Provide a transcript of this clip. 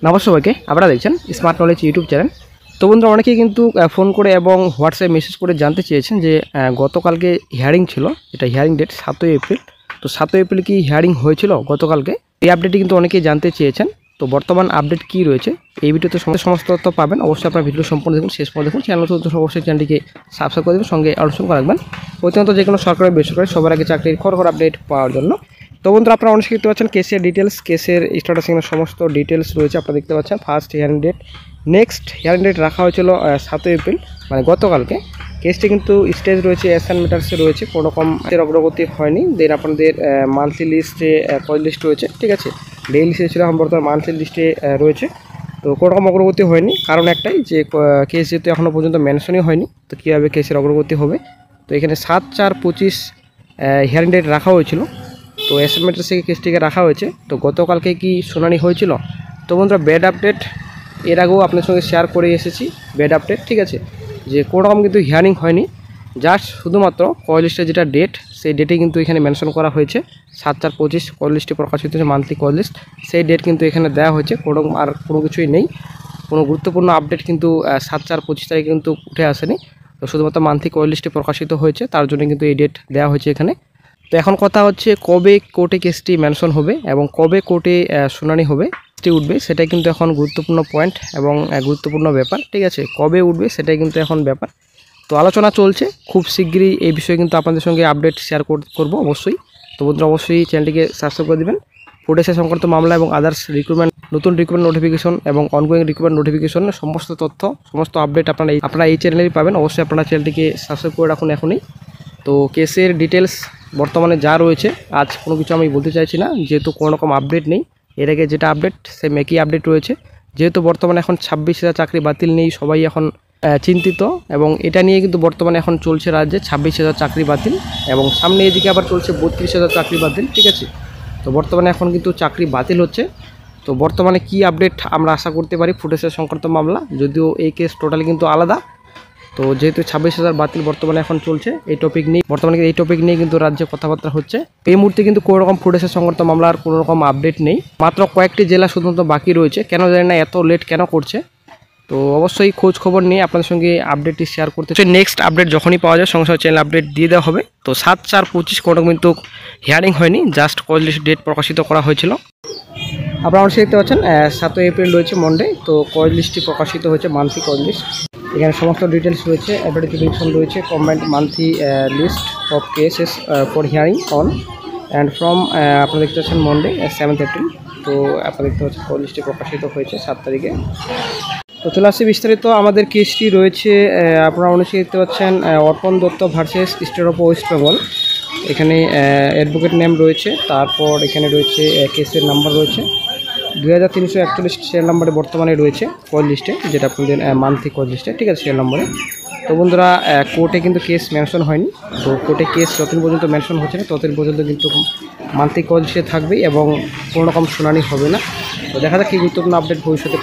নমস্কার সবাইকে, আপনারা দেখছেন স্মার্ট নলেজ ইউটিউব চ্যানেল। তো বন্ধুরা, অনেকেই কিন্তু ফোন করে এবং হোয়াটসঅ্যাপ মেসেজ করে জানতে চেয়েছেন যে গতকালকে হিয়ারিং ছিল, এটা হিয়ারিং ডেট 7ই এপ্রিল। তো 7ই এপ্রিল কি হিয়ারিং হয়েছিল গতকালকে? এই আপডেটটি কিন্তু অনেকেই জানতে চেয়েছেন। তো বর্তমান আপডেট কি রয়েছে এই ভিডিওতে সমস্ত তথ্য পাবেন। অবশ্যই আপনার ভিডিও সম্পূর্ণ দেখুন, শেষ পর্যন্ত দেখুন। চ্যানেল নতুন অবশ্যই চ্যানেলটিকে সাবস্ক্রাইব করে দেবেন, সঙ্গে আলোচনা করে রাখবেন প্রতিনিয়ত যে কোনো সরকারি বেসরকারি সবার আগে চাকরির খবর আপডেট পাওয়ার জন্য। তো বন্ধুরা, আপনারা অনেক দেখতে পাচ্ছেন কেসের ডিটেলস, কেসের স্ট্যাটাস এখানে সমস্ত ডিটেলস রয়েছে। আপনারা দেখতে পাচ্ছেন first hearing date, next hearing date রাখা হয়েছিল 7ই এপ্রিল, মানে গতকালকে। কেসটি কিন্তু স্টেজ রয়েছে অ্যাসাইন ম্যাটার্সে রয়েছে, কোনো রকম অগ্রগতি হয়নি। দেন আপনাদের মান্থলি লিস্টে কয় লিস্ট রয়েছে, ঠিক আছে, ডেইলি লিস্টে ছিল, এখন বর্তমানে মান্থলি লিস্টে রয়েছে। তো কোনো রকম অগ্রগতি হয়নি, কারণ একটাই যে কেস যেহেতু এখনও পর্যন্ত মেনশনই হয়নি, তো কীভাবে কেসের অগ্রগতি হবে। তো এখানে 7/4/25 হিয়ারিং ডেট রাখা হয়েছিল। তো অ্যাসাইনমেন্টের থেকে কেসটিকে রাখা হয়েছে। তো গতকালকে কি শুনানি হয়েছিল? তো বন্ধুরা, ব্যাড আপডেট এর আগেও আপনার সঙ্গে শেয়ার করে এসেছি, ব্যাড আপডেট, ঠিক আছে, যে কোনো রকম কিন্তু হিয়ারিং হয়নি। জাস্ট শুধুমাত্র কল লিস্টের যেটা ডেট, সেই ডেটে কিন্তু এখানে মেনশন করা হয়েছে 7/4/25 কল লিস্টে প্রকাশিত হয়েছে, মান্থলি কল লিস্ট, সেই ডেট কিন্তু এখানে দেওয়া হয়েছে। আর কোনো কিছুই নেই, কোনো গুরুত্বপূর্ণ আপডেট কিন্তু 7/4/25 তারিখে কিন্তু উঠে আসেনি। তো শুধুমাত্র মান্থলি কল লিস্টে প্রকাশিত হয়েছে, তার জন্য কিন্তু এই ডেট দেওয়া হয়েছে এখানে। তো এখন কথা হচ্ছে কবে কোর্টে কেসটি মেনশন হবে এবং কবে কোর্টে শুনানি হবে, কেসটি উঠবে, সেটাই কিন্তু এখন গুরুত্বপূর্ণ পয়েন্ট এবং গুরুত্বপূর্ণ ব্যাপার, ঠিক আছে। কবে উঠবে সেটাই কিন্তু এখন ব্যাপার। তো আলোচনা চলছে, খুব শীঘ্রই এই বিষয়ে কিন্তু আপনাদের সঙ্গে আপডেট শেয়ার করব অবশ্যই। তো বন্ধুরা, অবশ্যই চ্যানেলটিকে সাবস্ক্রাইব করে দেবেন। ফুটেজের সংক্রান্ত মামলা এবং আদার্স রিক্রুটমেন্ট, নতুন রিক্রুটমেন্ট নোটিফিকেশন এবং অনগোয়িং রিক্রুটমেন্ট নোটিফিকেশনের সমস্ত তথ্য, সমস্ত আপডেট আপনারা এই চ্যানেলেই পাবেন। অবশ্যই আপনারা চ্যানেলটিকে সাবস্ক্রাইব করে রাখুন এখনই। তো কেসের ডিটেলস বর্তমানে যা রয়েছে, আজ কোনো কিছু আমি বলতে চাইছি না, যেহেতু কোনো রকম আপডেট নেই। এর আগে যেটা আপডেট, সেম একই আপডেট রয়েছে। যেহেতু বর্তমানে এখন 26,000 চাকরি বাতিল নেই, সবাই এখন চিন্তিত, এবং এটা নিয়ে কিন্তু বর্তমানে এখন চলছে রাজ্যে 26,000 চাকরি বাতিল, এবং সামনে এদিকে আবার চলছে 32,000 চাকরি বাতিল, ঠিক আছে। তো বর্তমানে এখন কিন্তু চাকরি বাতিল হচ্ছে। তো বর্তমানে কি আপডেট আমরা আশা করতে পারি ফুটেজের সংক্রান্ত মামলা, যদিও এই কেস টোটালি কিন্তু আলাদা। তো যেহেতু 26,000 বাতিল বর্তমানে এখন চলছে, এই টপিক নিয়ে কিন্তু রাজ্যে কথাবার্তা হচ্ছে। এই মুহূর্তে কিন্তু কোনো রকম ফুটেজের সংক্রান্ত মামলার কোনো রকম আপডেট নেই। মাত্র কয়েকটি জেলা শুধুমাত্র বাকি রয়েছে, কেন জানি না এত লেট কেন করছে। তো অবশ্যই খোঁজ খবর নিয়ে আপনাদের সঙ্গে আপডেটটি শেয়ার করতে চাই। নেক্সট আপডেট যখনই পাওয়া যায় সঙ্গে সঙ্গে চ্যানেল আপডেট দিয়ে দেওয়া হবে। তো 7/4/25 কোনো কিন্তু হিয়ারিং হয়নি, জাস্ট কল লিস্ট ডেট প্রকাশিত করা হয়েছিল। আপনারা অবশ্যই দেখতে পাচ্ছেন 7ই এপ্রিল রয়েছে মন্ডে। তো কল লিস্টটি প্রকাশিত হয়েছে, মান্থলি কল লিস্ট, এখানে সমস্ত ডিটেলস রয়েছে, অ্যাডভার্টাইজমেন্ট রয়েছে, combined monthly list of cases for hearing on and from, আপনারা দেখতে পাচ্ছেন মন্ডে 7th এপ্রিল। তো আপনারা দেখতে পাচ্ছেন কল লিস্টটি প্রকাশিত হয়েছে 7 তারিখে। তো চলে আসছে বিস্তারিত। আমাদের কেসটি রয়েছে, আপনারা অনেকে দেখতে পাচ্ছেন অর্পণ Dutta versus state of West Bengal. এখানে অ্যাডভোকেট নেম রয়েছে, তারপর এখানে রয়েছে কেসের নাম্বার রয়েছে 2341 সিরিয়াল নাম্বারে বর্তমানে রয়েছে কল লিস্টে, যেটা আপনাদের মান্থলি কল লিস্টে, ঠিক আছে, সিরিয়াল নম্বরে। তো বন্ধুরা, কোর্টে কিন্তু কেস মেনশন হয়নি। তো কোর্টে কেস যতদিন পর্যন্ত মেনশন হচ্ছে না ততদিন পর্যন্ত কিন্তু মান্থলি কল লিস্টে থাকবেই এবং কোনো রকম শুনানি হবে না। তো দেখা যাক কি গুরুত্বপূর্ণ আপডেট ভবিষ্যতে